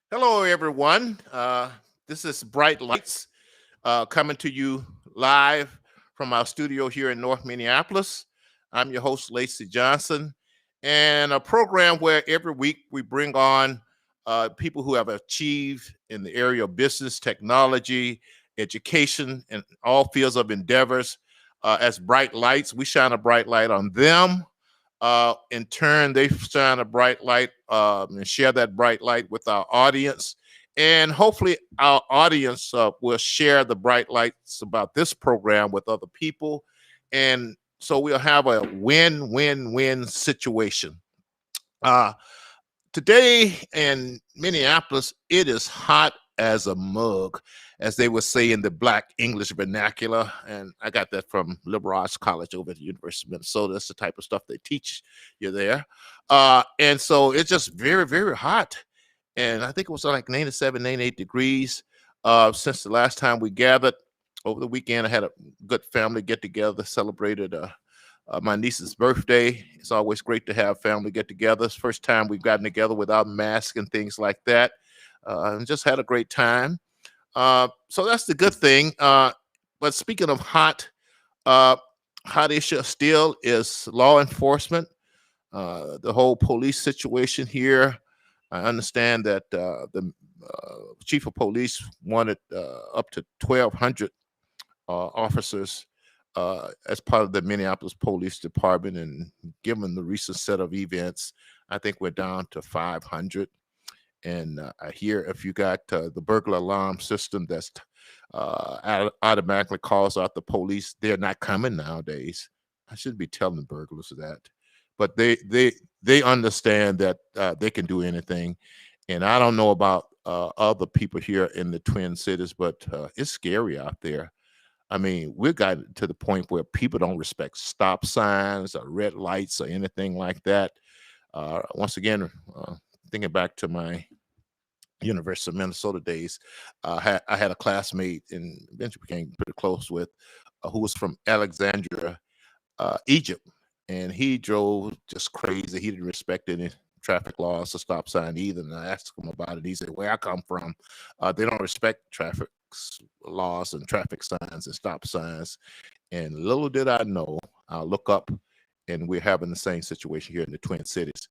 Hello, everyone. This is Bright Lights coming to you live from our studio here in North Minneapolis. I'm your host, Lacey Johnson, and a program where every week we bring on people who have achieved in the area of business, technology, education, and all fields of endeavors. As bright lights, we shine a bright light on them. In turn, they shine a bright light and share that bright light with our audience. And hopefully, our audience will share the bright lights about this program with other people. And so we'll have a win win win situation. Uh, Today in Minneapolis, it is hot as a mug, as they would say in the Black English vernacular. And I got that from Liberal Arts College over at the University of Minnesota. That's the type of stuff they teach you there. And so it's just very, very hot. And I think it was like 97, 98 degrees since the last time we gathered. Over the weekend, I had a good family get together, celebrated my niece's birthday. It's always great to have family get together. It's the first time we've gotten together without masks and things like that. And just had a great time. So that's the good thing. But speaking of uh, hot issue still is law enforcement. The whole police situation here. I understand that the chief of police wanted up to 1,200 officers as part of the Minneapolis Police Department. And given the recent set of events, I think we're down to 500. And I hear if you got the burglar alarm system that's automatically calls out the police, they're not coming nowadays. I shouldn't be telling the burglars that, but they understand that they can do anything. And I don't know about other people here in the Twin Cities, but it's scary out there. I mean, we've got to the point where people don't respect stop signs or red lights or anything like that. Once again, thinking back to my University of Minnesota days, I had a classmate and eventually became pretty close with who was from Alexandria, Egypt, and he drove just crazy. He didn't respect any traffic laws or stop sign either. And I asked him about it. He said, "Where I come from, they don't respect traffic laws and traffic signs and stop signs." And little did I know, I look up, and we're having the same situation here in the Twin Cities.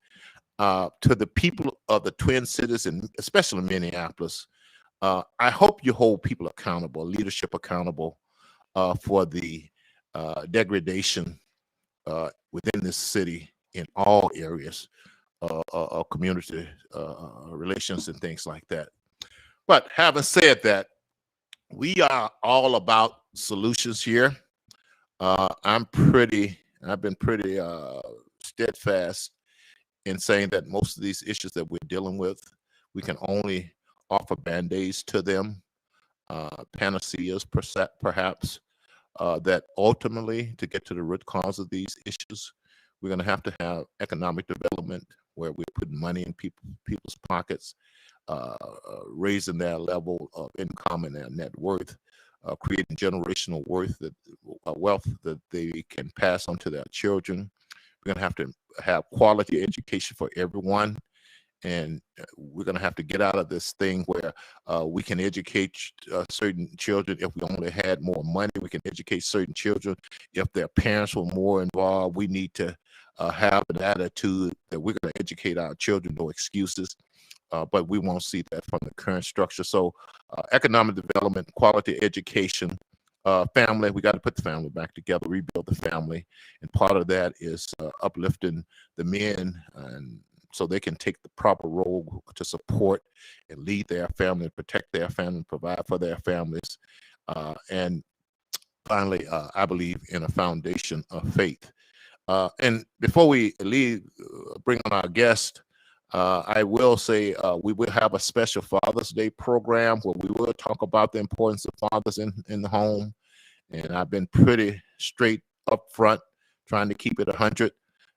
To the people of the Twin Cities, and especially Minneapolis, I hope you hold people accountable, leadership accountable for the degradation within this city in all areas of community relations and things like that. But having said that, we are all about solutions here. I've been pretty steadfast in saying that most of these issues that we're dealing with, we can only offer band-aids to them, panaceas perhaps, that ultimately, to get to the root cause of these issues, we're going to have economic development where we're putting money in people's pockets, raising their level of income and their net worth, creating generational wealth that they can pass on to their children. We're going to have quality education for everyone. And we're going to have to get out of this thing where we can educate certain children if we only had more money. We can educate certain children if their parents were more involved. We need to have an attitude that we're going to educate our children, no excuses. But we won't see that from the current structure. So economic development, quality education, family, we got to put the family back together, rebuild the family. And part of that is uplifting the men, and so they can take the proper role to support and lead their family, protect their family, provide for their families. And finally, I believe in a foundation of faith. And before we bring on our guest, I will say we will have a special Father's Day program where we will talk about the importance of fathers in the home. And I've been pretty straight up front, trying to keep it 100,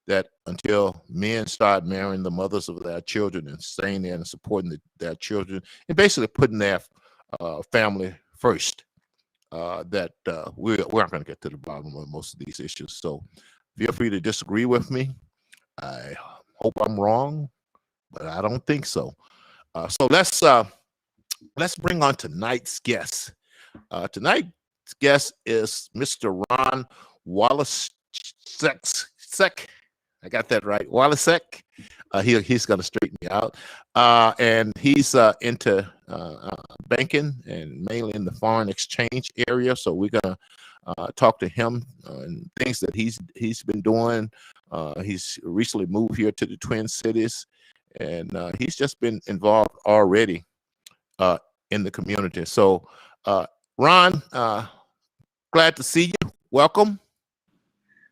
that until men start marrying the mothers of their children and staying there and supporting their children and basically putting their family first, that we're not going to get to the bottom of most of these issues. So feel free to disagree with me. I hope I'm wrong, but I don't think so. So let's bring on tonight's guest. Tonight's guest is Mr. Ron Waliczek. I got that right, Waliczek. He's going to straighten me out, and he's into banking and mainly in the foreign exchange area. So we're going to talk to him and things that he's been doing. He's recently moved here to the Twin Cities, and he's just been involved already in the community. So, Ron, glad to see you. Welcome.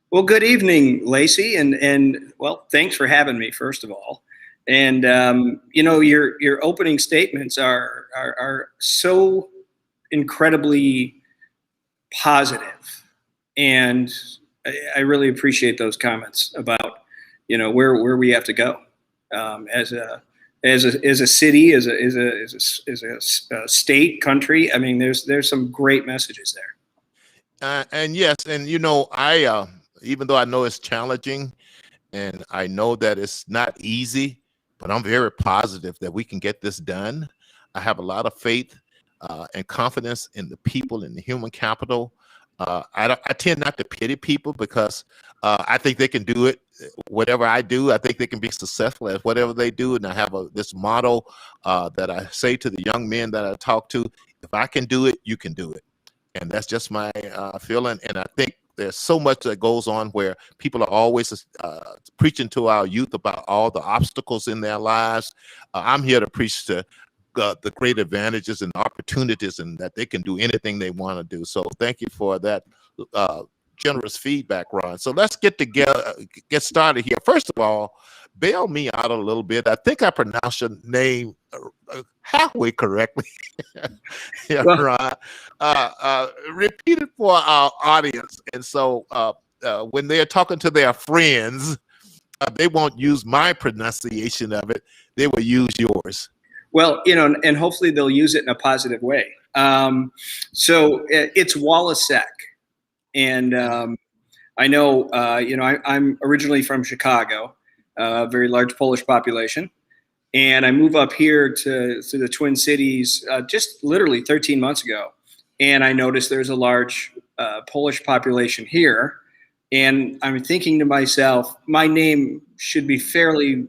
Well, good evening, Lacey, and well, thanks for having me, first of all. And your opening statements are so incredibly positive, and I really appreciate those comments about where we have to go as a city, as a state, country. I mean, there's some great messages there. And yes, and I even though I know it's challenging, and I know that it's not easy, but I'm very positive that we can get this done. I have a lot of faith and confidence in the people and the human capital. I tend not to pity people because I think they can do it. Whatever I do, I think they can be successful at whatever they do. And I have this motto that I say to the young men that I talk to: if I can do it, you can do it. And that's just my feeling. And I think there's so much that goes on where people are always preaching to our youth about all the obstacles in their lives. I'm here to preach to the great advantages and opportunities, and that they can do anything they want to do. So thank you for that generous feedback, Ron. So let's get started here. First of all, bail me out a little bit. I think I pronounced your name halfway correctly. Yeah, Ron. Repeat it for our audience. And so when they're talking to their friends, they won't use my pronunciation of it. They will use yours. Well, and hopefully they'll use it in a positive way. So it's Waliczek. And I know, I'm originally from Chicago, a very large Polish population. And I moved up here to the Twin Cities just literally 13 months ago. And I noticed there's a large Polish population here. And I'm thinking to myself, my name should be fairly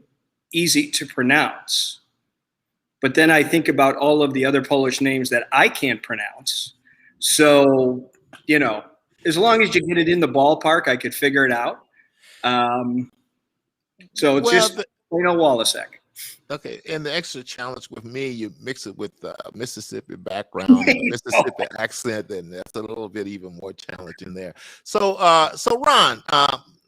easy to pronounce. But then I think about all of the other Polish names that I can't pronounce. So, as long as you get it in the ballpark, I could figure it out. So it's just Waliczek. Okay, and the extra challenge with me, you mix it with Mississippi background, Mississippi accent, and that's a little bit even more challenging there. So, Ron,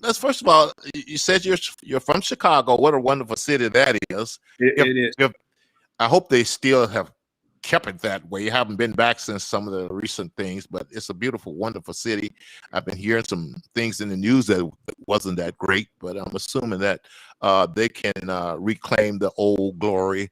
let's first of all, you said you're from Chicago. What a wonderful city that is. It is. I hope they still have kept it that way. You haven't been back since some of the recent things, but it's a beautiful, wonderful city. I've been hearing some things in the news that wasn't that great, but I'm assuming that they can reclaim the old glory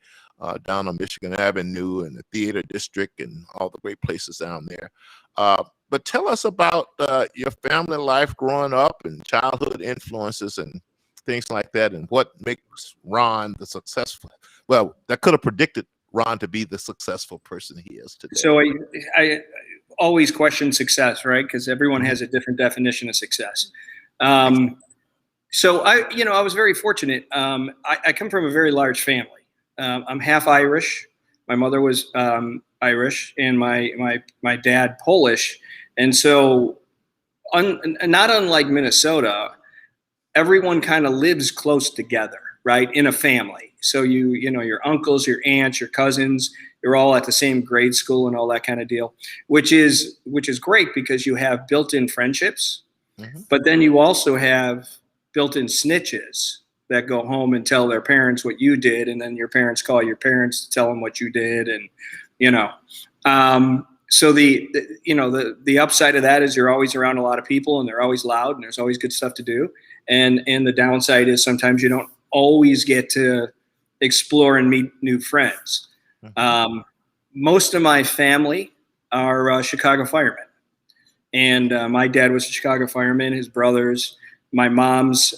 down on Michigan Avenue and the theater district and all the great places down there. But tell us about your family life growing up and childhood influences and things like that, and what makes Ron the successful. Well, that could have predicted Ron to be the successful person he is today. So I always question success, right? Because everyone has a different definition of success. So I was very fortunate. I come from a very large family. I'm half Irish. My mother was Irish, and my dad Polish. And so, not unlike Minnesota, everyone kind of lives close together, right, in a family. So your uncles, your aunts, your cousins, you're all at the same grade school and all that kind of deal, which is great because you have built-in friendships, but then you also have built-in snitches that go home and tell their parents what you did, and then your parents call your parents to tell them what you did, and so the upside of that is you're always around a lot of people and they're always loud and there's always good stuff to do, and the downside is sometimes you don't always get to explore and meet new friends. Most of my family are Chicago firemen, and my dad was a Chicago fireman. His brothers, my mom's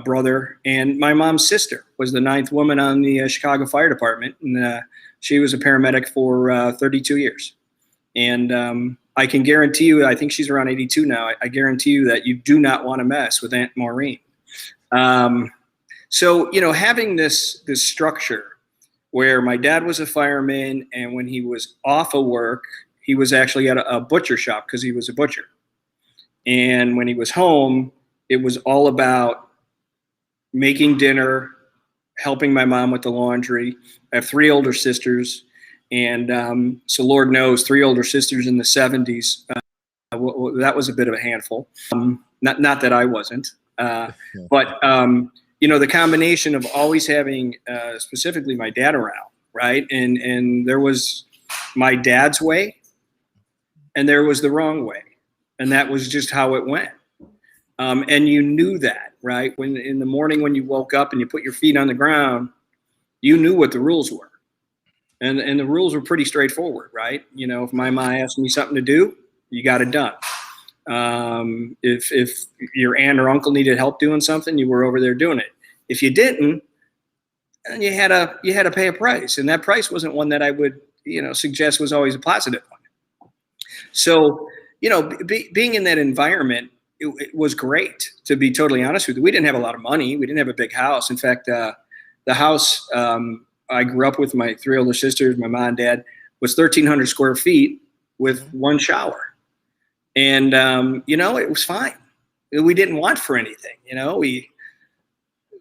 brother, and my mom's sister was the 9th woman on the Chicago Fire Department, and she was a paramedic for 32 years. And I can guarantee you, I think she's around 82 now. I guarantee you that you do not want to mess with Aunt Maureen. So, having this structure where my dad was a fireman, and when he was off of work, he was actually at a butcher shop because he was a butcher. And when he was home, it was all about making dinner, helping my mom with the laundry. I have 3 older sisters. And so Lord knows, 3 older sisters in the 70s, that was a bit of a handful. Not that I wasn't. But, the combination of always having specifically my dad around, right? And there was my dad's way, and there was the wrong way. And that was just how it went. And you knew that, right? When in the morning when you woke up and you put your feet on the ground, you knew what the rules were. And the rules were pretty straightforward, right? If my mom asked me something to do, you got it done. If your aunt or uncle needed help doing something, you were over there doing it. If you didn't, then you had to pay a price, and that price wasn't one that I would suggest was always a positive one. So being in that environment, it was great, to be totally honest with you. We didn't have a lot of money. We didn't have a big house. In fact, the house I grew up with, my 3 older sisters, my mom and dad, was 1,300 square feet with 1 shower. And, it was fine. We didn't want for anything.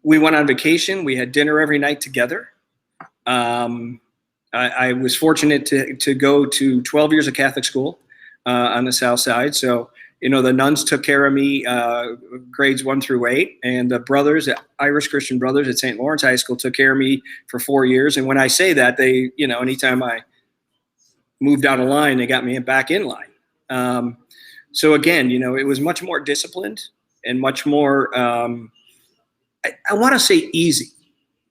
We went on vacation. We had dinner every night together. I was fortunate to go to 12 years of Catholic school on the South Side. So, the nuns took care of me grades 1 through 8, and the brothers, the Irish Christian brothers at St. Lawrence High School, took care of me for 4 years. And when I say that, they, anytime I moved out of line, they got me back in line. So again, it was much more disciplined and much more, I want to say easy,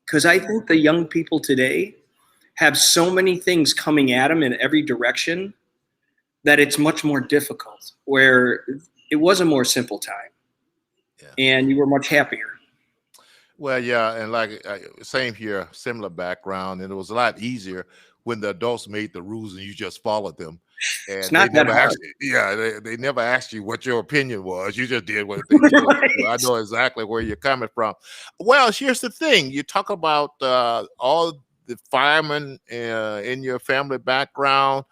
because I think the young people today have so many things coming at them in every direction that it's much more difficult, where it was a more simple time. Yeah. And you were much happier. Well, yeah, and like same here, similar background, and it was a lot easier when the adults made the rules and you just followed them. And it's not that hard. They never asked you what your opinion was. You just did what they did. Right. So I know exactly where you're coming from. Well, here's the thing. You talk about all the firemen in your family background.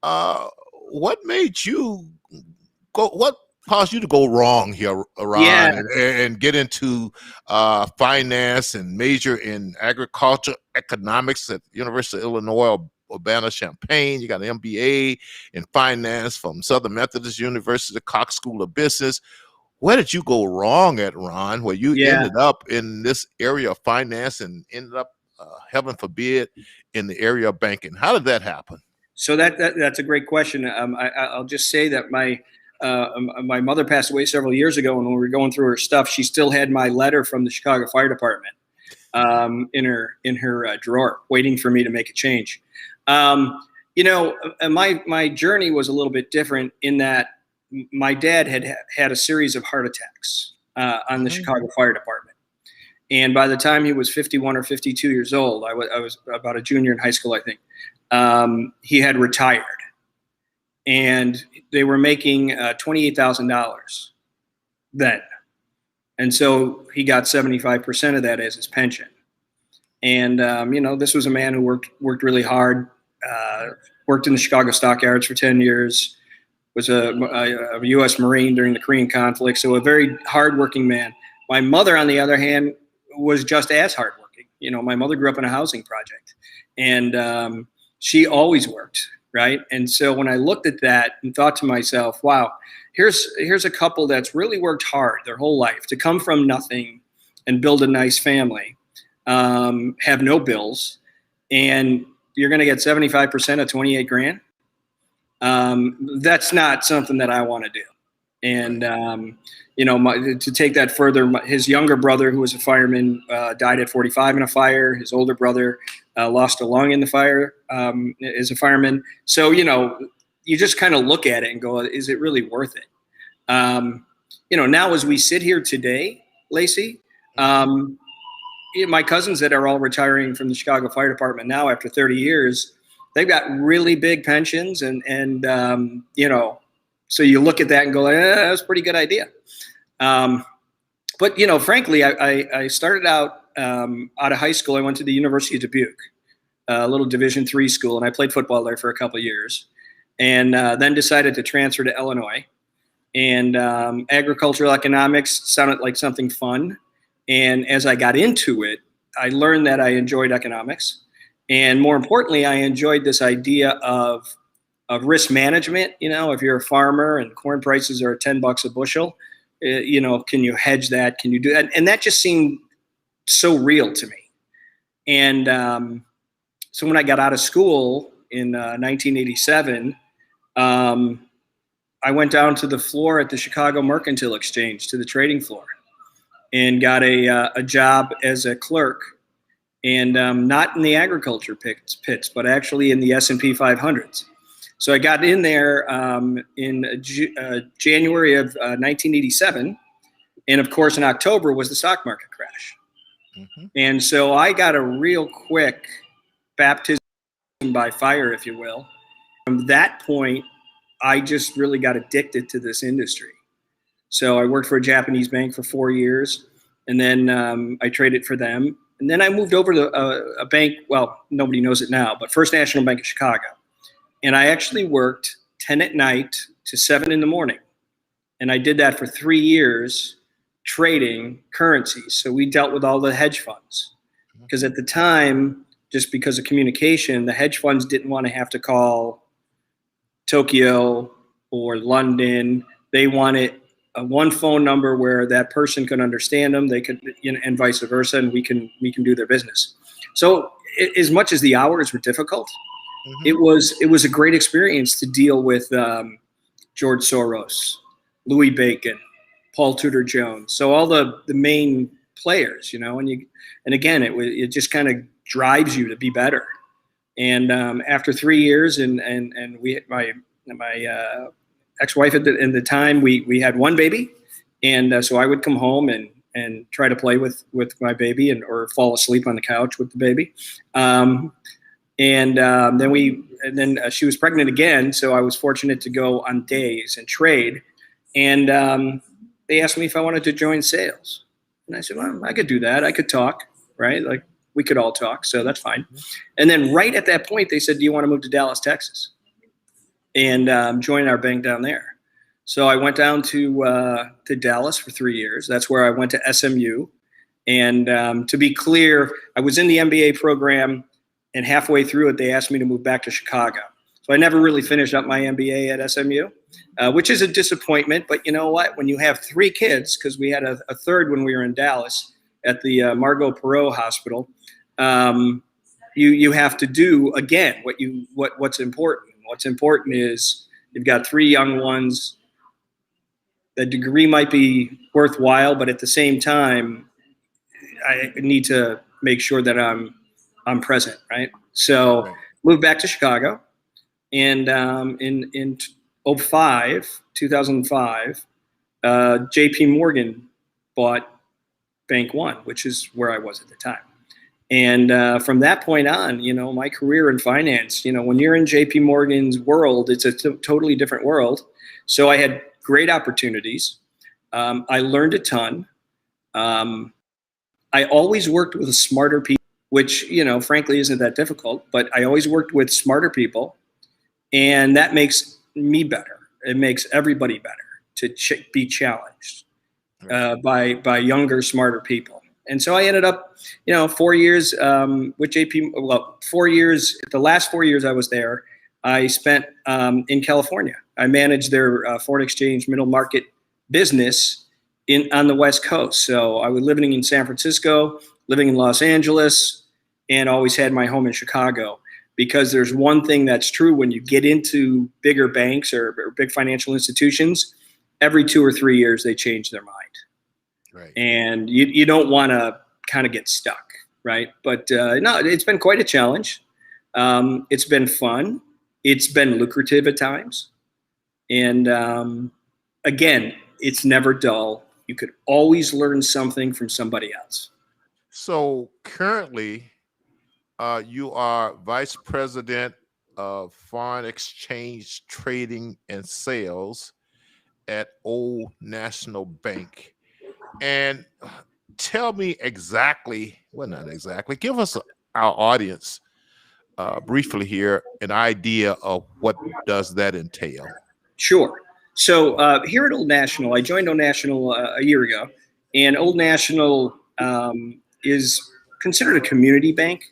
What made you go? What caused you to go wrong here, Ron, and get into finance and major in agriculture economics at University of Illinois Urbana-Champaign? You got an MBA in finance from Southern Methodist University, the Cox School of Business. Where did you go wrong at, Ron, where you ended up in this area of finance and ended up, heaven forbid, in the area of banking? How did that happen? So that's a great question. I'll just say that my mother passed away several years ago, and when we were going through her stuff, she still had my letter from the Chicago Fire Department in her drawer, waiting for me to make a change. My journey was a little bit different in that my dad had a series of heart attacks on the Chicago Fire Department. And by the time he was 51 or 52 years old, I was about a junior in high school, I think. He had retired, and they were making $28,000 then. And so he got 75% of that as his pension. And, this was a man who worked really hard, worked in the Chicago stockyards for 10 years, was a U.S. Marine during the Korean conflict. So a very hardworking man. My mother, on the other hand, was just as hardworking. My mother grew up in a housing project, and she always worked, right? And so when I looked at that and thought to myself, wow, here's a couple that's really worked hard their whole life to come from nothing and build a nice family, have no bills, and you're going to get 75% of 28 grand. That's not something that I want to do. And, to take that further, his younger brother, who was a fireman, died at 45 in a fire. His older brother lost a lung in the fire as a fireman. So, you just kind of look at it and go, is it really worth it? Now as we sit here today, Lacey, My cousins that are all retiring from the Chicago Fire Department now after 30 years, they've got really big pensions, and so you look at that and go, that's a pretty good idea. But frankly, I started out of high school. I went to the University of Dubuque, a little Division III school, and I played football there for a couple of years, and then decided to transfer to Illinois. And agricultural economics sounded like something fun. And as I got into it, I learned that I enjoyed economics. And more importantly, I enjoyed this idea of risk management. If you're a farmer and corn prices are $10 a bushel, can you hedge that? Can you do that? And that just seemed so real to me. And so when I got out of school in 1987, I went down to the floor at the Chicago Mercantile Exchange, to the trading floor, and got a job as a clerk, and not in the agriculture pits, but actually in the S&P 500s. So I got in there in January of 1987, and of course in October was the stock market crash. Mm-hmm. And so I got a real quick baptism by fire, if you will. From that point, I just really got addicted to this industry. So I worked for a Japanese bank for 4 years, and then I traded for them. And then I moved over to a bank, well, nobody knows it now, but First National Bank of Chicago. And I actually worked 10 at night to 7 in the morning. And I did that for 3 years, trading currencies. So we dealt with all the hedge funds. Because at the time, just because of communication, the hedge funds didn't want to have to call Tokyo or London. They wanted one phone number where that person could understand them. They could, and vice versa, and we can do their business. So as much as the hours were difficult, mm-hmm. it was a great experience to deal with George Soros, Louis Bacon, Paul Tudor Jones. So all the main players, and again, it just kind of drives you to be better. And after 3 years, and my ex-wife at the time, we had one baby, and so I would come home and try to play with my baby or fall asleep on the couch with the baby. Then she was pregnant again, so I was fortunate to go on days and trade. And they asked me if I wanted to join sales, and I said, well, I could do that. I could talk, right? Like, we could all talk, so that's fine. And then right at that point, they said, do you want to move to Dallas, Texas, and join our bank down there? So I went down to Dallas for 3 years. That's where I went to SMU. And to be clear, I was in the MBA program, and halfway through it, they asked me to move back to Chicago. So I never really finished up my MBA at SMU, which is a disappointment. But you know what? When you have 3 kids, because we had a third when we were in Dallas at the Margot Perot Hospital, you have to do again what's important. What's important is you've got 3 young ones. The degree might be worthwhile, but at the same time, I need to make sure that I'm present, right? So moved back to Chicago, and in 2005, J.P. Morgan bought Bank One, which is where I was at the time. And from that point on, my career in finance, when you're in J.P. Morgan's world, it's a totally different world. So I had great opportunities. I learned a ton. I always worked with smarter people, which, frankly, isn't that difficult. But I always worked with smarter people, and that makes me better. It makes everybody better to be challenged by younger, smarter people. And so I ended up, 4 years with JP. Well, 4 years. The last 4 years I was there, I spent in California. I managed their foreign exchange middle market business on the West Coast. So I was living in San Francisco, living in Los Angeles, and always had my home in Chicago. Because there's one thing that's true when you get into bigger banks or big financial institutions, every 2 or 3 years they change their mind. Right. And you don't want to kind of get stuck, right? But no, it's been quite a challenge. It's been fun. It's been lucrative at times. And again, it's never dull. You could always learn something from somebody else. So currently, you are vice president of foreign exchange trading and sales at Old National Bank. And tell me exactly, well, not exactly, give us, our audience, briefly here, an idea of what does that entail. Sure. So here at Old National, I joined Old National a year ago, and Old National is considered a community bank.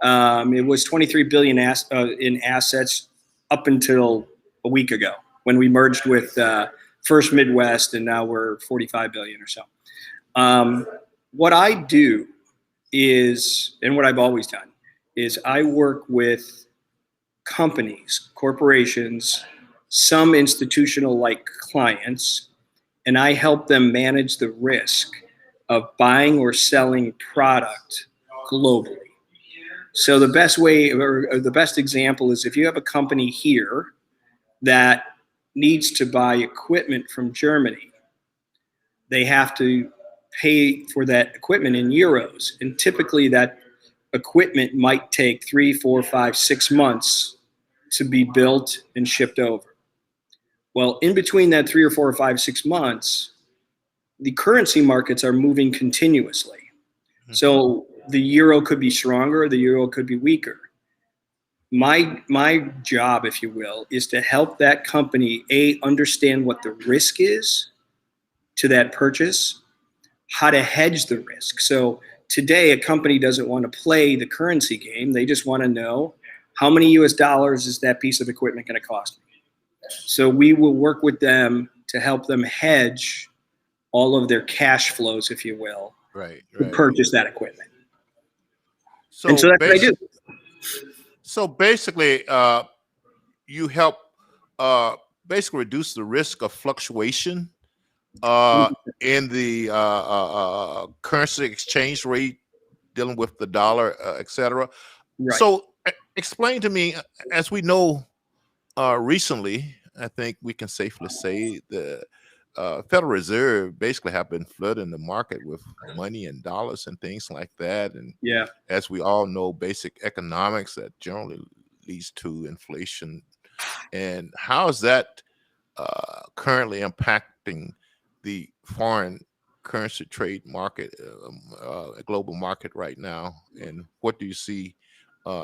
It was 23 billion in assets up until a week ago when we merged with First Midwest, and now we're 45 billion or so. What I do is, and what I've always done, is I work with companies, corporations, some institutional like clients, and I help them manage the risk of buying or selling product globally. So the best way, or the best example, is if you have a company here that needs to buy equipment from Germany, they have to pay for that equipment in euros. And typically that equipment might take 3, 4, 5, 6 months to be built and shipped over. Well, in between that 3 or 4 or 5, 6 months, the currency markets are moving continuously. So the euro could be stronger, the euro could be weaker. My job, if you will, is to help that company, understand what the risk is to that purchase, how to hedge the risk. So today, a company doesn't want to play the currency game. They just want to know, how many US dollars is that piece of equipment going to cost me? So we will work with them to help them hedge all of their cash flows, if you will, to purchase that equipment. So that's what I do. So basically, you help basically reduce the risk of fluctuation in the currency exchange rate, dealing with the dollar, et cetera. Right. So explain to me, as we know, recently, I think we can safely say the Federal Reserve basically have been flooding the market with money and dollars and things like that. And Yeah, as we all know, basic economics that generally leads to inflation. And how is that currently impacting the foreign currency trade market, global market right now? And what do you see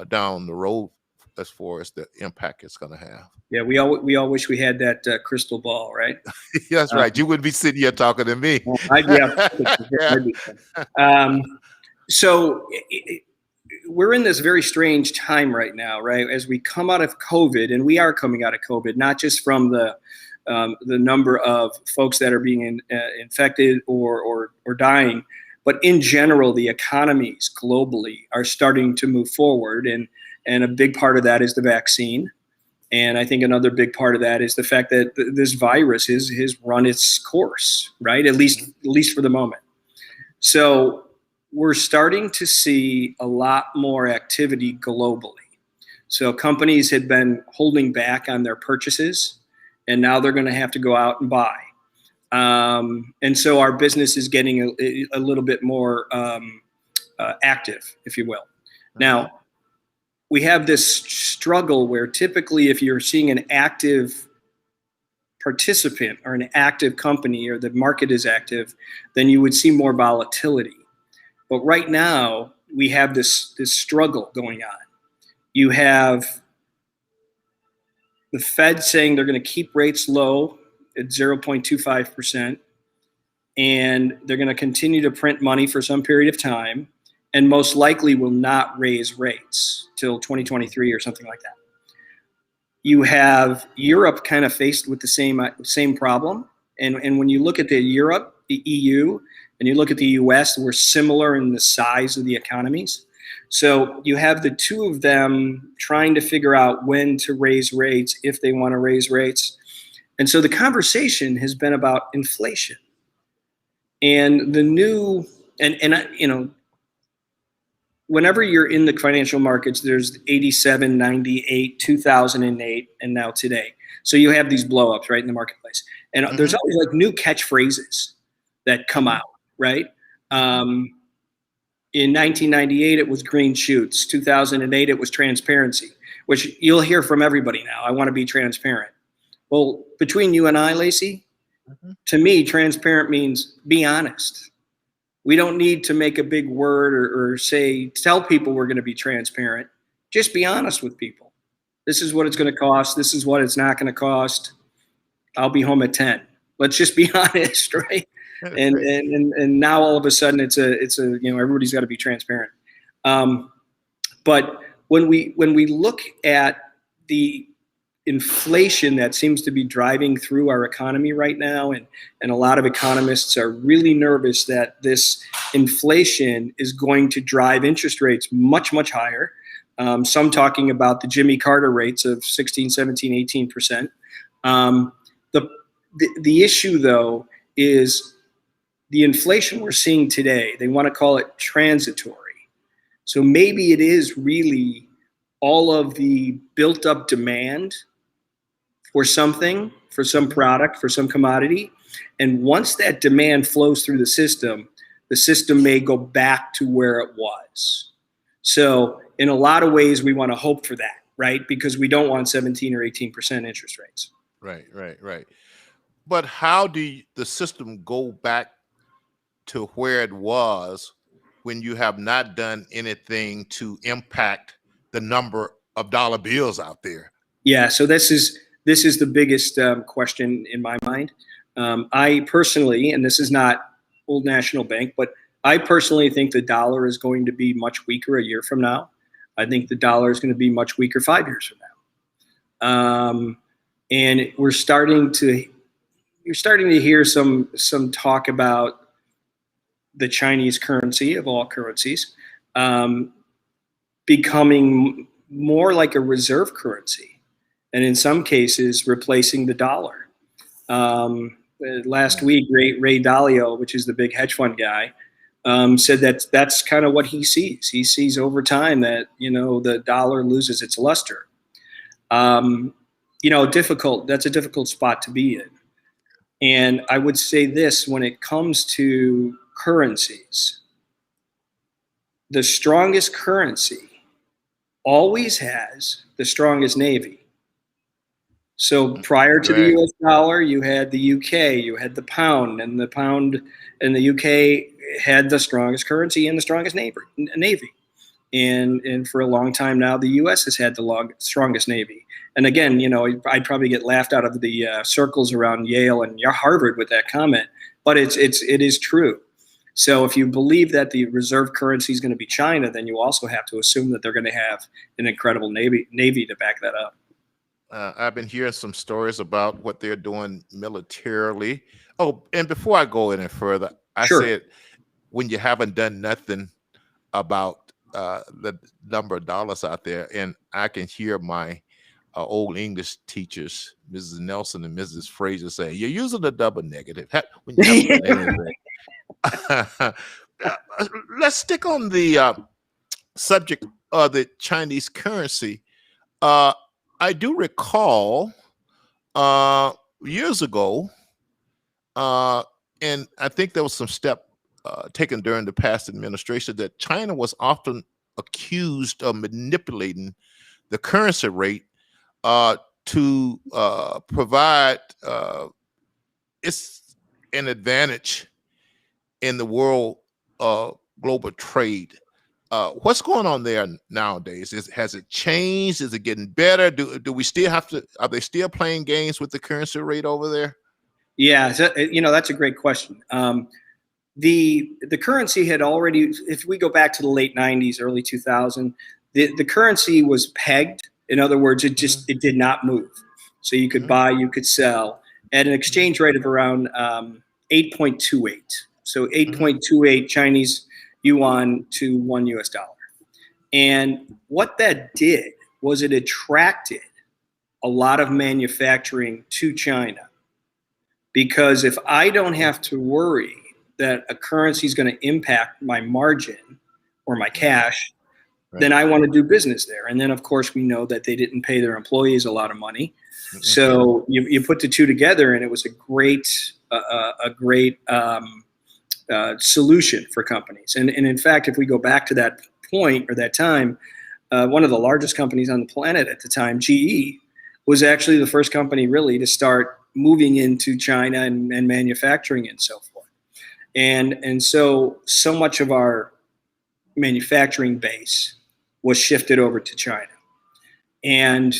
down the road as far as the impact it's going to have? yeah. We all wish we had that crystal ball, right? That's right. You wouldn't be sitting here talking to me. So we're in this very strange time right now, right? As we come out of COVID, and we are coming out of COVID, not just from the number of folks that are being infected or dying, but in general, the economies globally are starting to move forward, and a big part of that is the vaccine. And I think another big part of that is the fact that this virus has run its course, right? At least for the moment. So we're starting to see a lot more activity globally. So companies had been holding back on their purchases, and now they're going to have to go out and buy. And so our business is getting a little bit more active, if you will. Now, we have this struggle where typically if you're seeing an active participant or an active company, or the market is active, then you would see more volatility. But right now, we have this struggle going on. You have the Fed saying they're going to keep rates low at 0.25%, and they're going to continue to print money for some period of time, and most likely will not raise rates till 2023 or something like that. You have Europe kind of faced with the same problem. And when you look at the Europe, the EU, and you look at the US, we're similar in the size of the economies. So you have the two of them trying to figure out when to raise rates, if they want to raise rates. And so the conversation has been about inflation. And the new, whenever you're in the financial markets, there's 87, 98, 2008, and now today. So you have these blow-ups, right, in the marketplace. And there's always like new catchphrases. that come out, right? In 1998, it was green shoots. 2008, it was transparency, which you'll hear from everybody now. I want to be transparent. Well, between you and I, Lacey, to me, transparent means be honest. We don't need to make a big word or tell people we're going to be transparent. Just be honest with people. This is what it's going to cost. This is what it's not going to cost. I'll be home at 10. Let's just be honest, right? And now all of a sudden it's a everybody's got to be transparent. But when we look at the inflation that seems to be driving through our economy right now, and a lot of economists are really nervous that this inflation is going to drive interest rates much, much higher. Some talking about the Jimmy Carter rates of 16, 17, 18%. The issue, though, is the inflation we're seeing today. They want to call it transitory. So maybe it is really all of the built up demand for something, for some product, for some commodity. And once that demand flows through the system may go back to where it was. So in a lot of ways, we want to hope for that, right? Because we don't want 17 or 18% interest rates. Right. But how do the system go back to where it was when you have not done anything to impact the number of dollar bills out there? Yeah, so this is the biggest question in my mind. I personally, and this is not Old National Bank, but I personally think the dollar is going to be much weaker a year from now. I think the dollar is going to be much weaker 5 years from now. And you're starting to hear some talk about the Chinese currency of all currencies becoming more like a reserve currency, and in some cases replacing the dollar. Last week, Ray Dalio, which is the big hedge fund guy, said that that's kind of what he sees. He sees over time that the dollar loses its luster. That's a difficult spot to be in. And I would say this, when it comes to currencies, the strongest currency always has the strongest navy. So prior to the US dollar, you had the UK, you had the pound, and the UK had the strongest currency and the strongest navy. And for a long time now, the US has had the strongest navy. And again, I'd probably get laughed out of the circles around Yale and Harvard with that comment, but it is true. So if you believe that the reserve currency is going to be China, then you also have to assume that they're going to have an incredible navy to back that up. I've been hearing some stories about what they're doing militarily. Oh, and before I go any further, I said when you haven't done nothing about the number of dollars out there, and I can hear my old English teachers, Mrs. Nelson and Mrs. Fraser, saying, "You're using the double negative." When you haven't done anything. Let's stick on the subject of the Chinese currency. I do recall years ago, and I think there was some step taken during the past administration, that China was often accused of manipulating the currency rate to provide it's an advantage in the world global trade. What's going on there nowadays? Has it changed? Is it getting better? Do we still have to? Are they still playing games with the currency rate over there? Yeah, that's a great question. The currency had already, if we go back to the late 90s, early 2000, the currency was pegged. In other words, it did not move. So you could buy, you could sell at an exchange rate of around 8.28. So 8.28 Chinese yuan to $1 US. And what that did was it attracted a lot of manufacturing to China. Because if I don't have to worry that a currency is going to impact my margin or my cash, then I want to do business there. And then, of course, we know that they didn't pay their employees a lot of money. So you put the two together, and it was a great solution for companies. And in fact, if we go back to that point or that time, one of the largest companies on the planet at the time, GE, was actually the first company really to start moving into China and manufacturing and so forth. And so much of our manufacturing base was shifted over to China. And,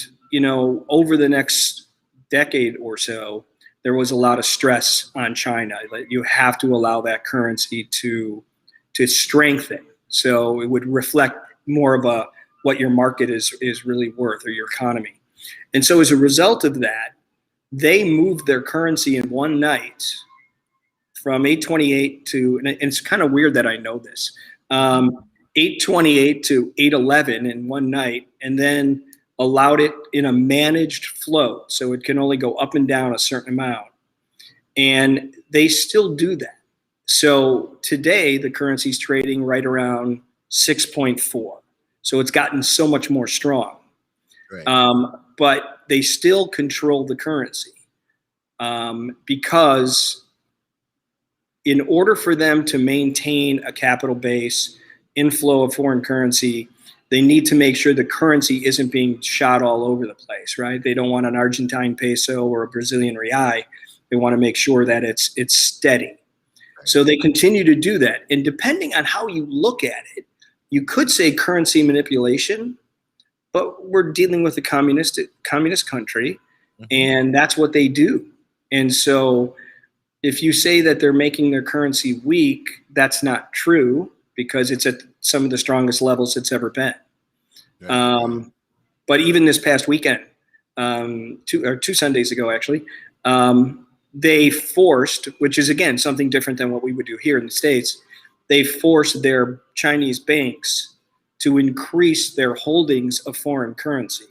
over the next decade or so, there was a lot of stress on China. You have to allow that currency to strengthen, so it would reflect more of what your market is really worth, or your economy. And so as a result of that, they moved their currency in one night from 828 to, and it's kind of weird that I know this, 828 to 811 in one night, and then allowed it in a managed flow, so it can only go up and down a certain amount. And they still do that. So today the currency's trading right around 6.4. So it's gotten so much more strong. Right. But they still control the currency because in order for them to maintain a capital base, inflow of foreign currency, they need to make sure the currency isn't being shot all over the place, right? They don't want an Argentine peso or a Brazilian real. They want to make sure that it's steady. So they continue to do that. And depending on how you look at it, you could say currency manipulation, but we're dealing with a communist country, and that's what they do. And so if you say that they're making their currency weak, that's not true, because it's at some of the strongest levels it's ever been. But even this past weekend, two Sundays ago actually, they forced, which is again something different than what we would do here in the States, they forced their Chinese banks to increase their holdings of foreign currency.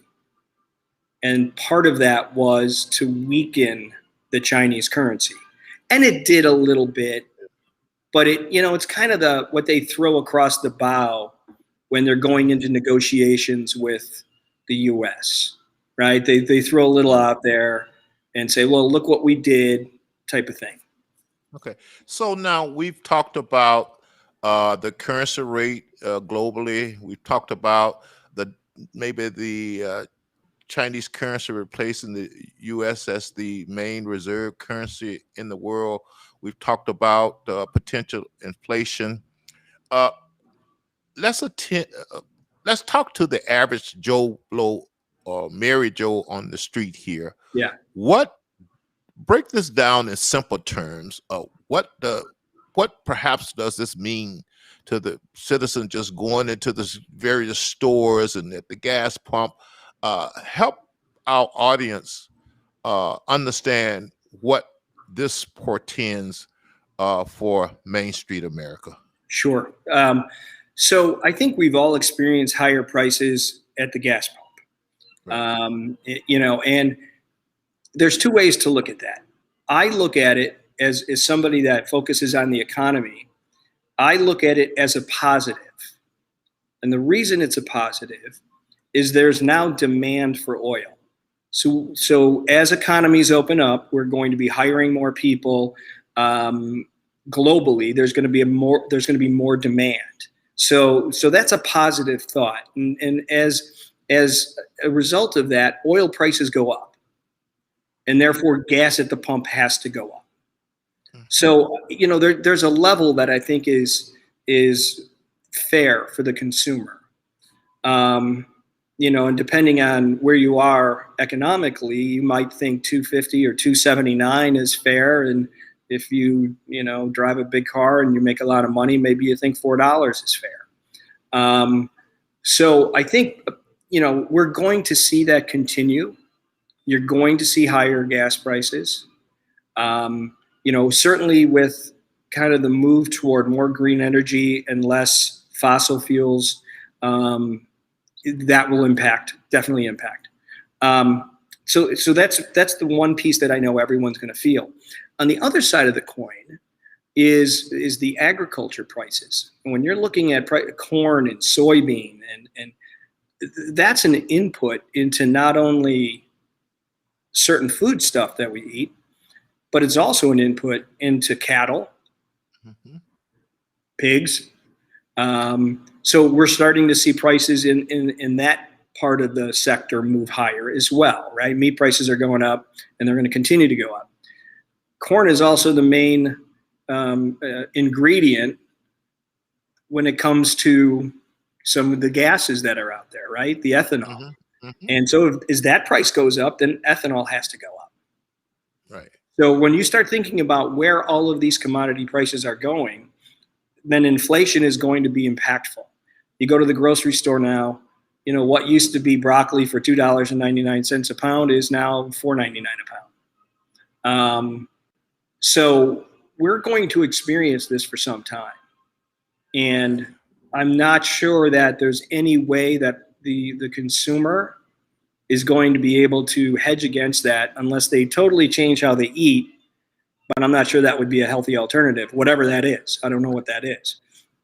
And part of that was to weaken the Chinese currency. And it did a little bit, but it's kind of what they throw across the bow when they're going into negotiations with the US, right? They throw a little out there and say, well, look what we did, type of thing. Okay. So now we've talked about the currency rate globally. We've talked about maybe the Chinese currency replacing the U.S. as the main reserve currency in the world. We've talked about potential inflation. Let's talk to the average Joe Blow or Mary Joe on the street here. Yeah. Break this down in simple terms. What perhaps does this mean to the citizen just going into the various stores and at the gas pump? Help our audience understand what this portends for Main Street America. Sure. So I think we've all experienced higher prices at the gas pump. Right. And there's two ways to look at that. I look at it as somebody that focuses on the economy. I look at it as a positive. And the reason it's a positive is there's now demand for oil. So as economies open up, we're going to be hiring more people globally. There's going to be more demand. So that's a positive thought. And as a result of that, oil prices go up, and therefore gas at the pump has to go up. So there's a level that I think is fair for the consumer. And depending on where you are economically, you might think 250 or 279 is fair. And if you drive a big car and you make a lot of money, maybe you think $4 is fair. So I think, we're going to see that continue. You're going to see higher gas prices. Certainly with kind of the move toward more green energy and less fossil fuels, that will definitely impact. So that's the one piece that I know everyone's going to feel. On the other side of the coin is the agriculture prices. And when you're looking at corn and soybean, and that's an input into not only certain food stuff that we eat, but it's also an input into cattle, pigs. So we're starting to see prices in that part of the sector move higher as well, right? Meat prices are going up, and they're going to continue to go up. Corn is also the main ingredient when it comes to some of the gases that are out there, right? The ethanol. Mm-hmm. Mm-hmm. And so as that price goes up, then ethanol has to go up. Right. So when you start thinking about where all of these commodity prices are going, then inflation is going to be impactful. You go to the grocery store now, you know, what used to be broccoli for $2.99 a pound is now $4.99 a pound. So we're going to experience this for some time. And I'm not sure that there's any way that the consumer is going to be able to hedge against that unless they totally change how they eat. But I'm not sure that would be a healthy alternative, whatever that is. I don't know what that is.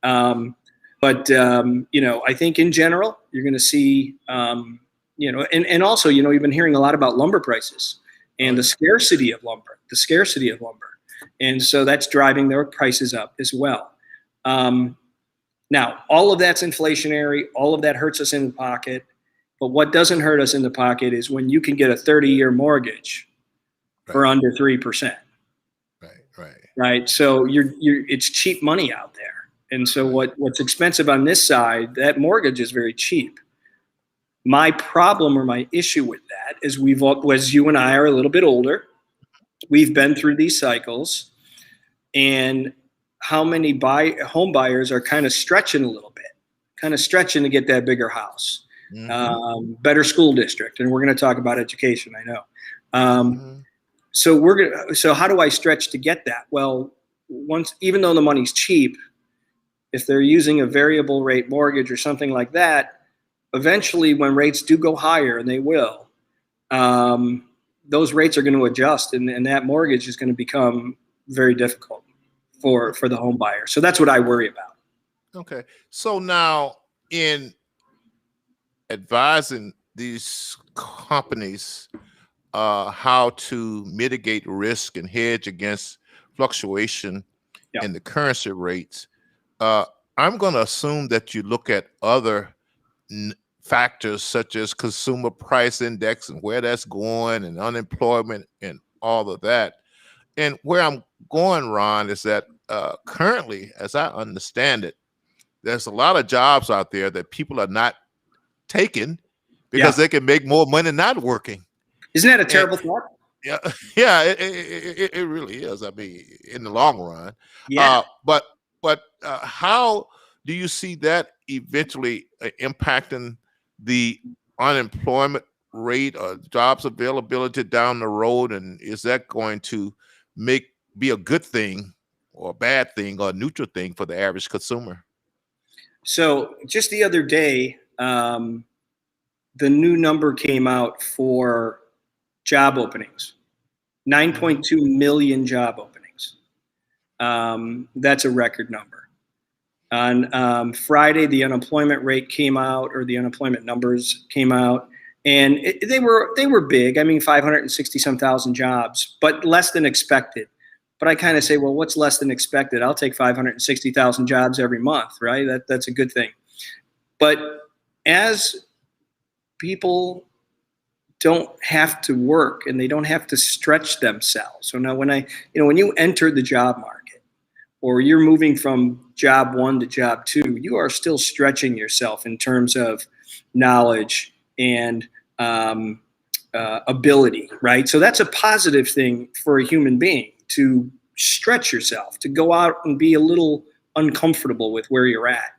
You know, I think in general, you're going to see, you know, and also, you know, you've been hearing a lot about lumber prices and the scarcity of lumber. And so that's driving their prices up as well. Now, all of that's inflationary. All of that hurts us in the pocket. But what doesn't hurt us in the pocket is when you can get a 30-year mortgage for under 3%. Right. So it's cheap money out there. And so what's expensive on this side, that mortgage is very cheap. My problem or my issue with that is as you and I are a little bit older, we've been through these cycles, and how many home buyers are kind of stretching a little bit, to get that bigger house, better school district. And we're going to talk about education, I know. So how do I stretch to get that? Well, even though the money's cheap, if they're using a variable rate mortgage or something like that, eventually when rates do go higher, and they will, those rates are going to adjust, and that mortgage is going to become very difficult for the home buyer. So that's what I worry about. Okay. So now in advising these companies how to mitigate risk and hedge against fluctuation in the currency rates, I'm going to assume that you look at other factors such as consumer price index and where that's going, and unemployment and all of that. And where I'm going, Ron, is that currently, as I understand it, there's a lot of jobs out there that people are not taking because they can make more money not working. Isn't that a terrible thought? Yeah, it really is. I mean, in the long run. But how do you see that eventually impacting the unemployment rate or jobs availability down the road? And is that going to be a good thing or a bad thing or a neutral thing for the average consumer? So just the other day, the new number came out for job openings, 9.2 million job openings. That's a record number. On Friday, the unemployment rate came out, or the unemployment numbers came out, and they were big. I mean, 560-some thousand jobs, but less than expected. But I kind of say, well, what's less than expected? I'll take 560,000 jobs every month, right? That's a good thing. But as people don't have to work and they don't have to stretch themselves. So now when you enter the job market, or you're moving from job one to job two, you are still stretching yourself in terms of knowledge and ability, right? So that's a positive thing for a human being, to stretch yourself, to go out and be a little uncomfortable with where you're at.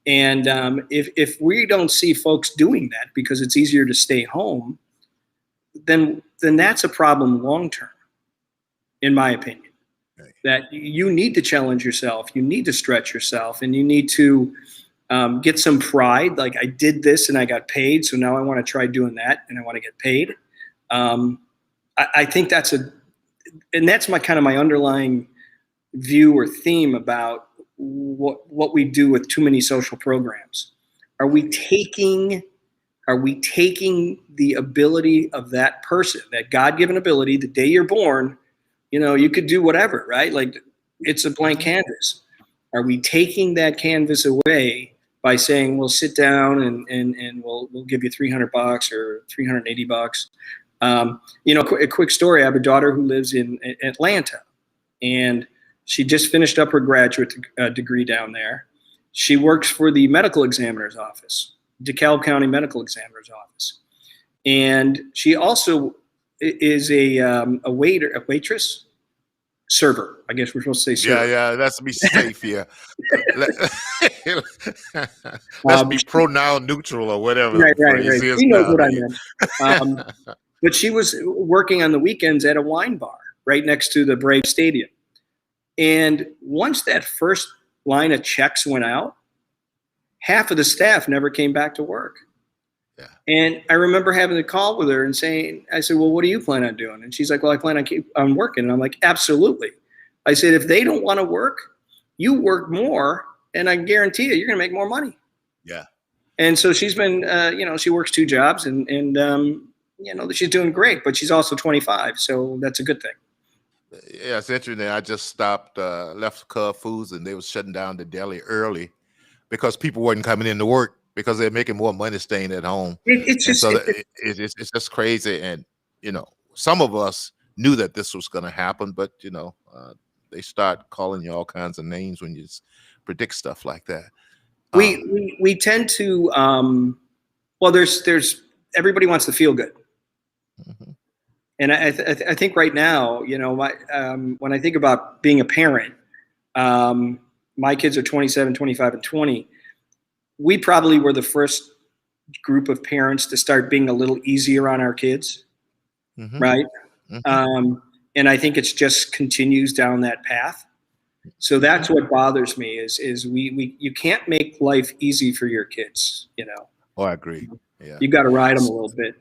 And if we don't see folks doing that because it's easier to stay home, then that's a problem long term, in my opinion. Right. That you need to challenge yourself, you need to stretch yourself, and you need to get some pride. Like, I did this and I got paid, so now I want to try doing that and I want to get paid. I think that's my underlying view or theme about what we do with too many social programs. Are we taking the ability of that person, that God-given ability, the day you're born, you could do whatever, right? Like, it's a blank canvas. Are we taking that canvas away by saying, "We'll sit down and we'll give you $300 or $380"? A quick story. I have a daughter who lives in Atlanta, and she just finished up her graduate degree down there. She works for the medical examiner's office, DeKalb County Medical Examiner's Office, and she also is a waitress. Server, I guess we're supposed to say server. Yeah, that's to be safe here. Let's be pronoun neutral or whatever. Right. He knows what I meant. But she was working on the weekends at a wine bar right next to the Brave Stadium. And once that first line of checks went out, half of the staff never came back to work. Yeah. And I remember having a call with her and saying, I said, "Well, what do you plan on doing?" And she's like, "Well, I plan on working." And I'm like, "Absolutely." I said, "If they don't want to work, you work more, and I guarantee you're going to make more money." Yeah. And so she's been, she works 2 jobs, and she's doing great, but she's also 25, so that's a good thing. Yeah, it's interesting. I just stopped, left Cub Foods, and they was shutting down the deli early because people weren't coming in to work, because they're making more money staying at home. It's just crazy. And, some of us knew that this was going to happen, but, they start calling you all kinds of names when you predict stuff like that. We tend to, there's everybody wants to feel good. Mm-hmm. And I think right now, when I think about being a parent, my kids are 27, 25, and 20. We probably were the first group of parents to start being a little easier on our kids, mm-hmm. right? Mm-hmm. And I think it's just continues down that path. So that's what bothers me is you can't make life easy for your kids, Oh, I agree. Yeah. You got to ride them a little bit.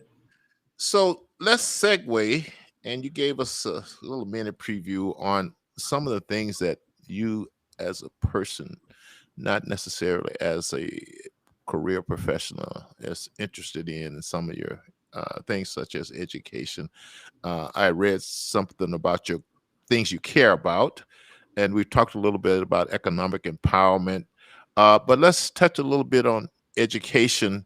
So let's segue, and you gave us a little mini preview on some of the things that you as a person, not necessarily as a career professional, is interested in some of your things such as education. I read something about your things you care about, and we talked a little bit about economic empowerment, but let's touch a little bit on education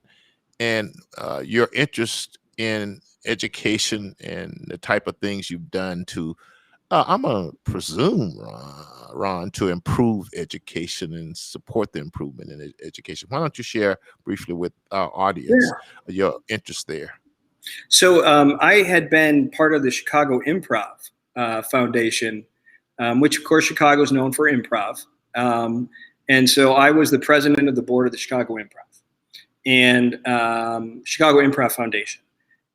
and your interest in education and the type of things you've done to, I'm going to presume, Ron, to improve education and support the improvement in education. Why don't you share briefly with our audience your interest there? So I had been part of the Chicago Improv Foundation, which, of course, Chicago is known for improv. And so I was the president of the board of the Chicago Improv and Chicago Improv Foundation.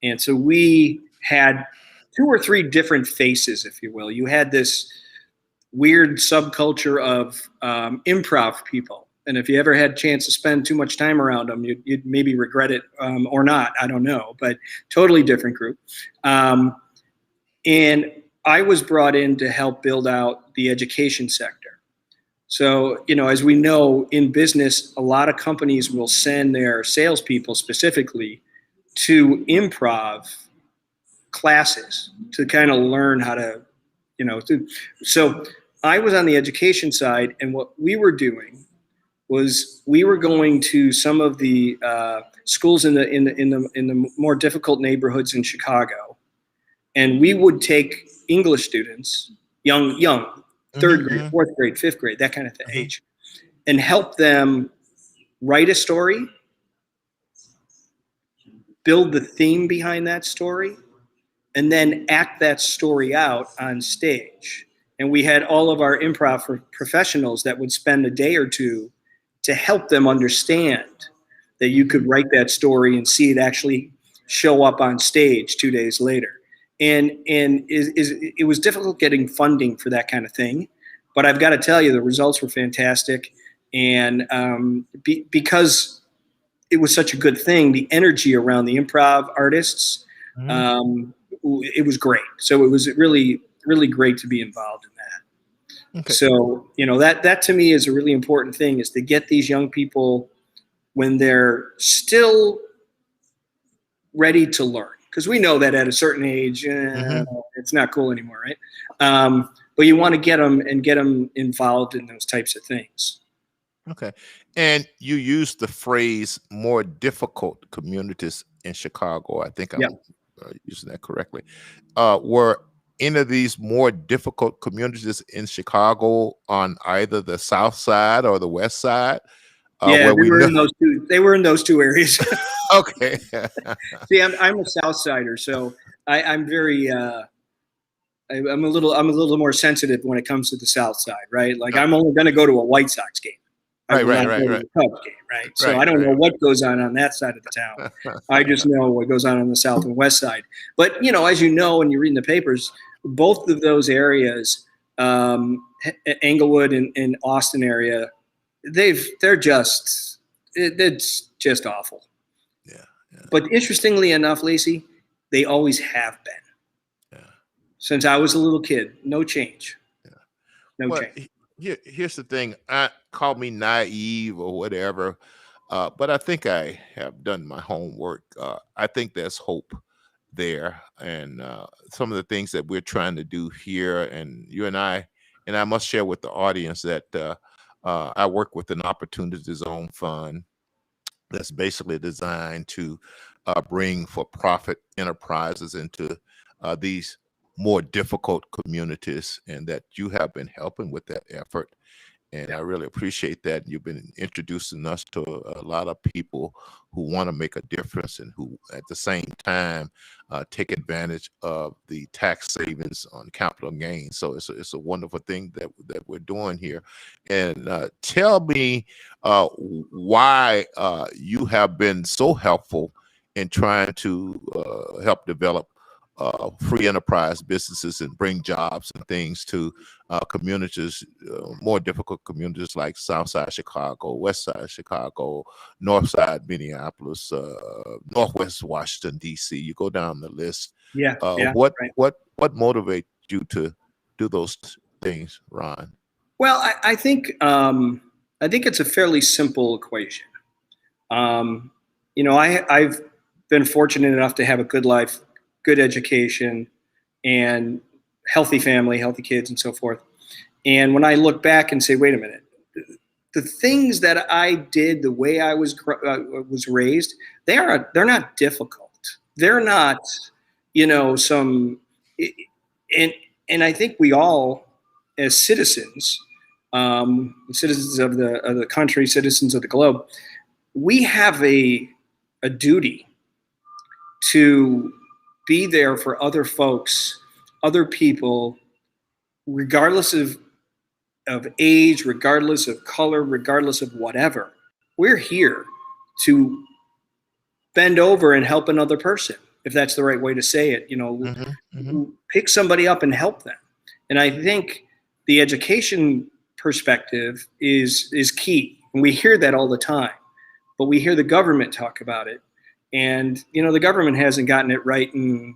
And so we had 2 or 3 different faces, if you will. You had this weird subculture of improv people. And if you ever had a chance to spend too much time around them, you'd maybe regret it or not. I don't know, but totally different group. And I was brought in to help build out the education sector. So, as we know in business, a lot of companies will send their salespeople specifically to improv classes to kind of learn how to, so I was on the education side, and what we were doing was we were going to some of the schools in the more difficult neighborhoods in Chicago, and we would take English students, young, 3rd grade, 4th grade, 5th grade, that kind of age, and help them write a story, build the theme behind that story, and then act that story out on stage. And we had all of our improv professionals that would spend a day or 2 to help them understand that you could write that story and see it actually show up on stage 2 days later. And it was difficult getting funding for that kind of thing, but I've got to tell you, the results were fantastic. And because it was such a good thing, the energy around the improv artists, it was great. So it was really, really great to be involved in that. Okay. So, that to me is a really important thing, is to get these young people when they're still ready to learn. Because we know that at a certain age, it's not cool anymore, right? but you want to get them involved in those types of things. Okay. And you used the phrase more difficult communities in Chicago. I think I'm using that correctly. Were any of these more difficult communities in Chicago on either the south side or the west side? Yeah, where we know. They were in those two areas. Okay. See, I'm a South Sider, so I'm very I'm a little more sensitive when it comes to the South Side, right? Like I'm only going to go to a White Sox game. I will not go to a Cubs game, right? So I don't know what goes on that side of the town. I just know what goes on the south and west side. But as you know, when you read in the papers, both of those areas, Englewood and Austin area, it's just awful. Yeah. But interestingly enough, Lacey, they always have been. Yeah. Since I was a little kid, no change. Yeah. No change. Here's the thing. Call me naive or whatever, but I think I have done my homework. I think there's hope there, and some of the things that we're trying to do here, and you and I must share with the audience that I work with an Opportunity Zone Fund that's basically designed to bring for-profit enterprises into these more difficult communities, and that you have been helping with that effort. And I really appreciate that. You've been introducing us to a lot of people who want to make a difference and who at the same time take advantage of the tax savings on capital gains. So it's a wonderful thing that we're doing here. And tell me why you have been so helpful in trying to help develop free enterprise businesses and bring jobs and things to communities, more difficult communities like Southside Chicago, Westside Chicago, Northside Minneapolis, Northwest Washington D.C. You go down the list. What motivates you to do those things, Ron? Well, I think it's a fairly simple equation. I've been fortunate enough to have a good life, good education, and healthy family, healthy kids, and so forth. And when I look back and say, wait a minute, the things that I did, the way I was raised, they're not difficult. They're not, and I think we all, as citizens, citizens of the country, citizens of the globe, we have a duty to be there for other folks, other people, regardless of age, regardless of color, regardless of whatever. We're here to bend over and help another person, if that's the right way to say it. Pick somebody up and help them. And I think the education perspective is key. And we hear that all the time, but we hear the government talk about it. And, the government hasn't gotten it right in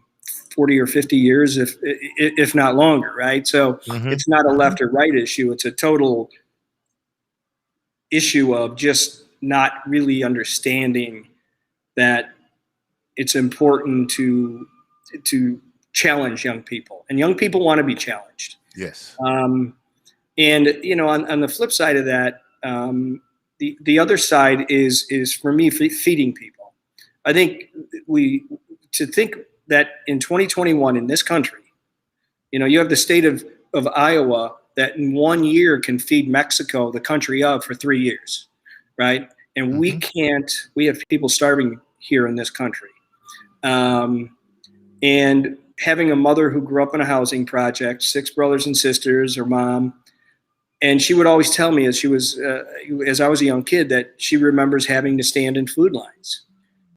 40 or 50 years, if not longer, right? So it's not a left or right issue. It's a total issue of just not really understanding that it's important to challenge young people. And young people want to be challenged. Yes. And, on the flip side of that, the other side is for me, feeding people. I think to think that in 2021 in this country, you have the state of Iowa that in 1 year can feed Mexico, the country for 3 years, right? And we have people starving here in this country. And having a mother who grew up in a housing project, 6 brothers and sisters, her mom, and she would always tell me as I was a young kid that she remembers having to stand in food lines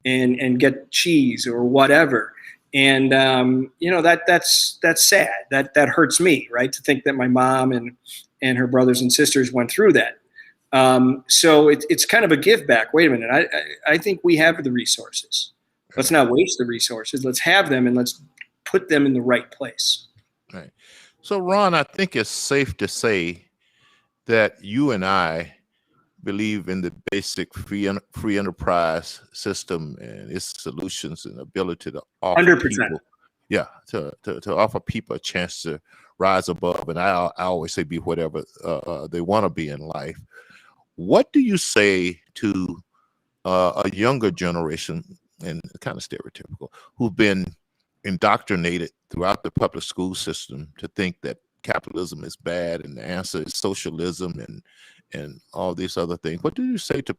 and get cheese or whatever. And, that's sad. That hurts me, right? To think that my mom and her brothers and sisters went through that. So it's kind of a give back. Wait a minute. I think we have the resources. Let's not waste the resources. Let's have them and let's put them in the right place. Right. So, Ron, I think it's safe to say that you and I believe in the basic free enterprise system and its solutions and ability to offer 100%. people, to offer people a chance to rise above, and I always say be whatever they want to be in life. What do you say to a younger generation, and kind of stereotypical, who've been indoctrinated throughout the public school system to think that capitalism is bad and the answer is socialism and all these other things? What do you say to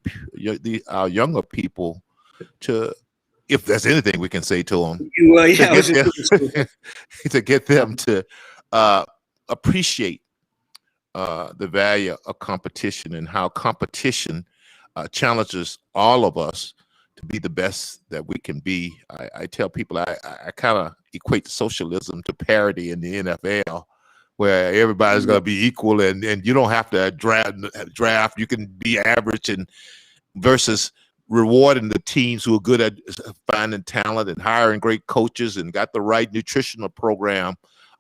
our younger people, to, if there's anything we can say to them, Well, yeah, to get them to appreciate the value of competition, and how competition challenges all of us to be the best that we can be? I tell people I kind of equate socialism to parity in the NFL, where everybody's going to be equal, and you don't have to draft. You can be average, and versus rewarding the teams who are good at finding talent and hiring great coaches and got the right nutritional program.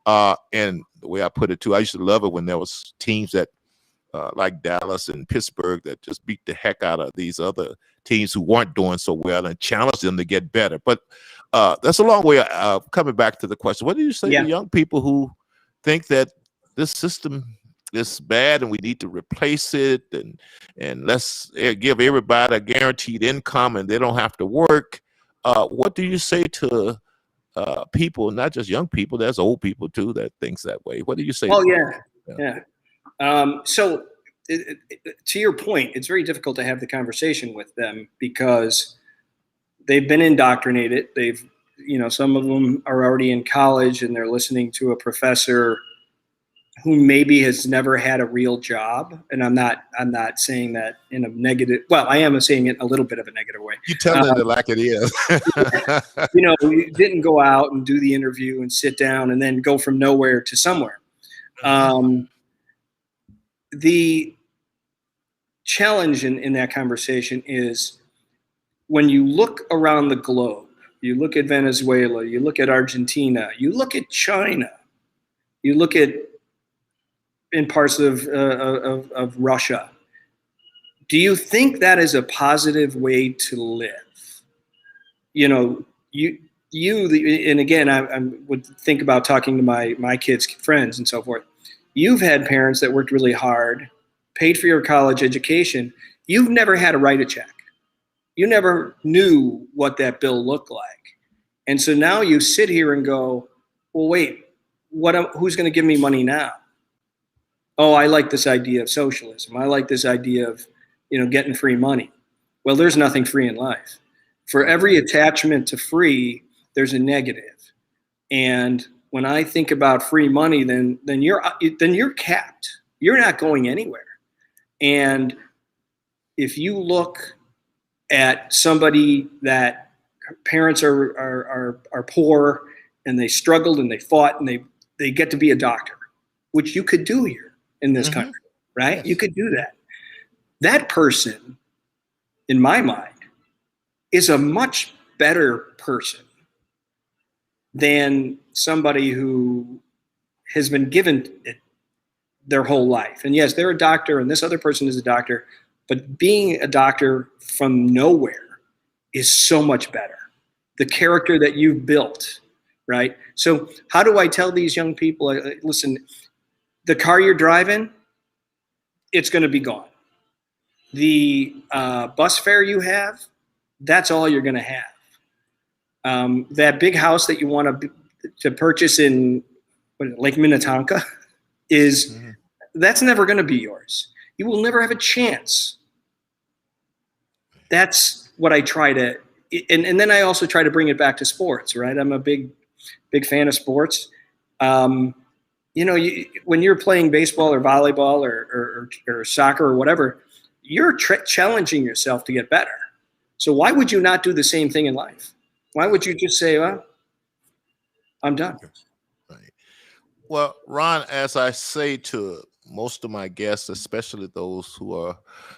And the way I put it too, I used to love it when there was teams that like Dallas and Pittsburgh that just beat the heck out of these other teams who weren't doing so well and challenged them to get better. But that's a long way of coming back to the question. What do you say to young people who think that this system is bad and we need to replace it, and let's give everybody a guaranteed income and they don't have to work? What do you say to people, not just young people, there's old people too that thinks that way? What do you say? Oh, yeah. So to your point, it's very difficult to have the conversation with them because they've been indoctrinated. They've, some of them are already in college and they're listening to a professor who maybe has never had a real job. And I'm not saying that in a negative, well, I am saying it in a little bit of a negative way. You tell it like it is. You didn't go out and do the interview and sit down and then go from nowhere to somewhere. The challenge in that conversation is when you look around the globe, you look at Venezuela, you look at Argentina, you look at China, you look at in parts of Russia. Do you think that is a positive way to live? And again, I would think about talking to my kids' friends and so forth. You've had parents that worked really hard, paid for your college education. You've never had to write a check. You never knew what that bill looked like. And so now you sit here and go, well, wait, who's going to give me money now? Oh, I like this idea of socialism. I like this idea of, getting free money. Well, there's nothing free in life. For every attachment to free, there's a negative. And when I think about free money, then you're capped. You're not going anywhere. And if you look at somebody that parents are poor and they struggled and they fought and they get to be a doctor, which you could do here in this country, right? Yes. You could do that. That person, in my mind, is a much better person than somebody who has been given it their whole life. And yes, they're a doctor and this other person is a doctor, but being a doctor from nowhere is so much better. The character that you've built, right? So how do I tell these young people, listen, the car you're driving, it's going to be gone. The bus fare you have, that's all you're going to have. That big house that you want to purchase in Lake Minnetonka that's never going to be yours. You will never have a chance. That's what I try to, and then I also try to bring it back to sports, right? I'm a big fan of sports. When you're playing baseball or volleyball or soccer or whatever, you're challenging yourself to get better. So why would you not do the same thing in life? Why would you just say, well, I'm done? Right. Well, Ron, as I say to most of my guests, especially those who are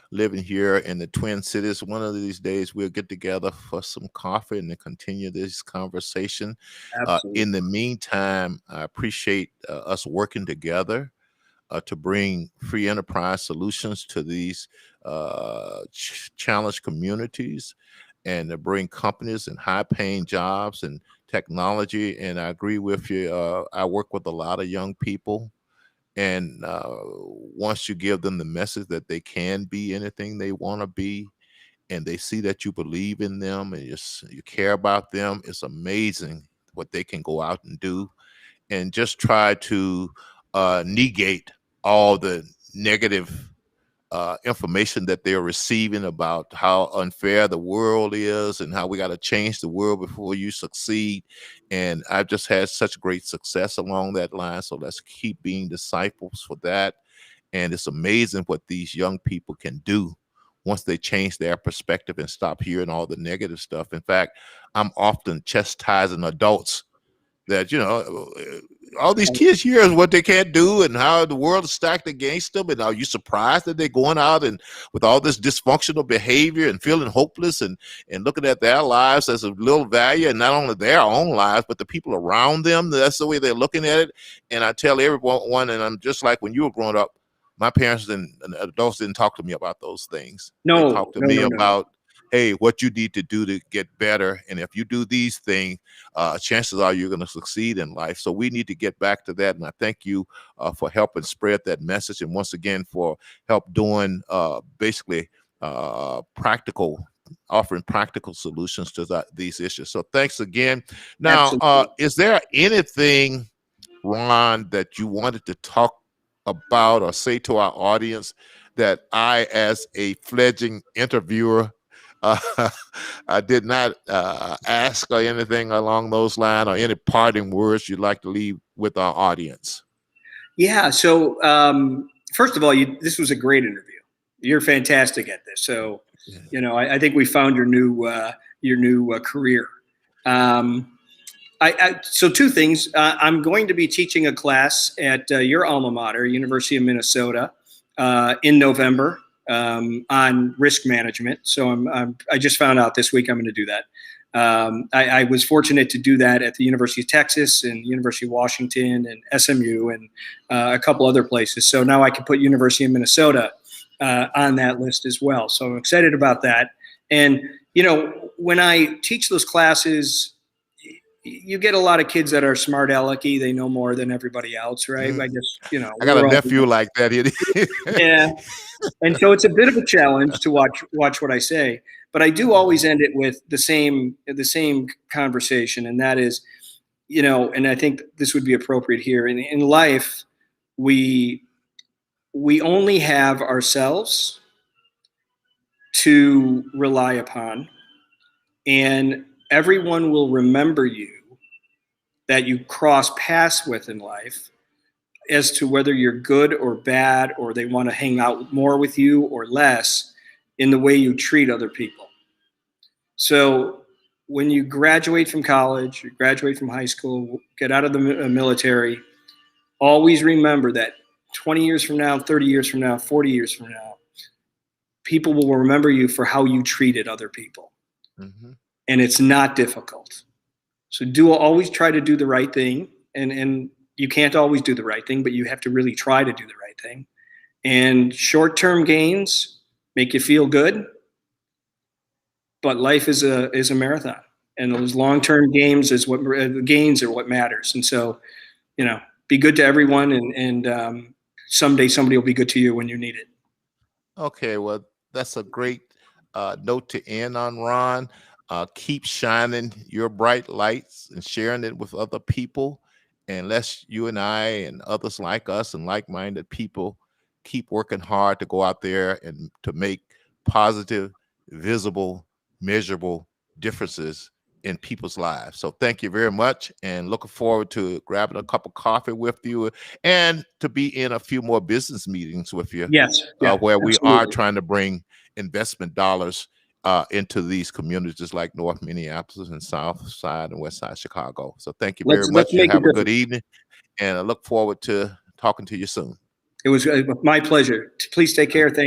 living here in the Twin Cities, one of these days we'll get together for some coffee and to continue this conversation. In the meantime, I appreciate us working together to bring free enterprise solutions to these challenged communities, and to bring companies and high-paying jobs, and technology, and I agree with you. I work with a lot of young people, and once you give them the message that they can be anything they want to be, and they see that you believe in them and you care about them, it's amazing what they can go out and do. And just try to negate all the negative information that they're receiving about how unfair the world is and how we got to change the world before you succeed. And I've just had such great success along that line. So let's keep being disciples for that. And it's amazing what these young people can do once they change their perspective and stop hearing all the negative stuff. In fact, I'm often chastising adults that, all these kids here is what they can't do and how the world is stacked against them. And are you surprised that they're going out and with all this dysfunctional behavior and feeling hopeless and looking at their lives as of little value, and not only their own lives, but the people around them? That's the way they're looking at it. And I tell everyone, and I'm just like when you were growing up, my parents and adults didn't talk to me about those things. They talked to me about, hey, what you need to do to get better. And if you do these things, chances are you're going to succeed in life. So we need to get back to that. And I thank you for helping spread that message. And once again, for help doing basically practical, offering practical solutions to these issues. So thanks again. Now, is there anything, Ron, that you wanted to talk about or say to our audience that I, as a fledgling interviewer, I did not ask, or anything along those lines, or any parting words you'd like to leave with our audience? Yeah. So first of all, this was a great interview. You're fantastic at this. So, I think we found your new career. So two things. I'm going to be teaching a class at your alma mater, University of Minnesota, in November. On risk management. So I just found out this week I'm going to do that. I was fortunate to do that at the University of Texas and University of Washington and SMU and a couple other places. So now I can put University of Minnesota on that list as well. So I'm excited about that. And, when I teach those classes, you get a lot of kids that are smart alecky. They know more than everybody else, right? Mm-hmm. I guess, I got a nephew like that. Yeah. And so it's a bit of a challenge to watch what I say, but I do always end it with the same conversation. And that is, and I think this would be appropriate here in life, we only have ourselves to rely upon, and everyone will remember you that you cross paths with in life as to whether you're good or bad, or they want to hang out more with you or less, in the way you treat other people. So when you graduate from college, you graduate from high school, get out of the military, always remember that 20 years from now, 30 years from now, 40 years from now, people will remember you for how you treated other people. Mm-hmm. And it's not difficult. So always try to do the right thing. And you can't always do the right thing, but you have to really try to do the right thing. And short-term gains make you feel good, but life is a marathon, and those long-term gains are what matters. And so, be good to everyone, and someday somebody will be good to you when you need it. Okay, well, that's a great note to end on, Ron. Keep shining your bright lights and sharing it with other people. And let's you and I and others like us and like-minded people keep working hard to go out there and to make positive, visible, measurable differences in people's lives. So thank you very much, and looking forward to grabbing a cup of coffee with you and to be in a few more business meetings with you. Yes, where absolutely. We are trying to bring investment dollars into these communities like North Minneapolis and South Side and West Side Chicago. So thank you very much. You have a good evening, and I look forward to talking to you soon. It was my pleasure. Please take care. Thank you.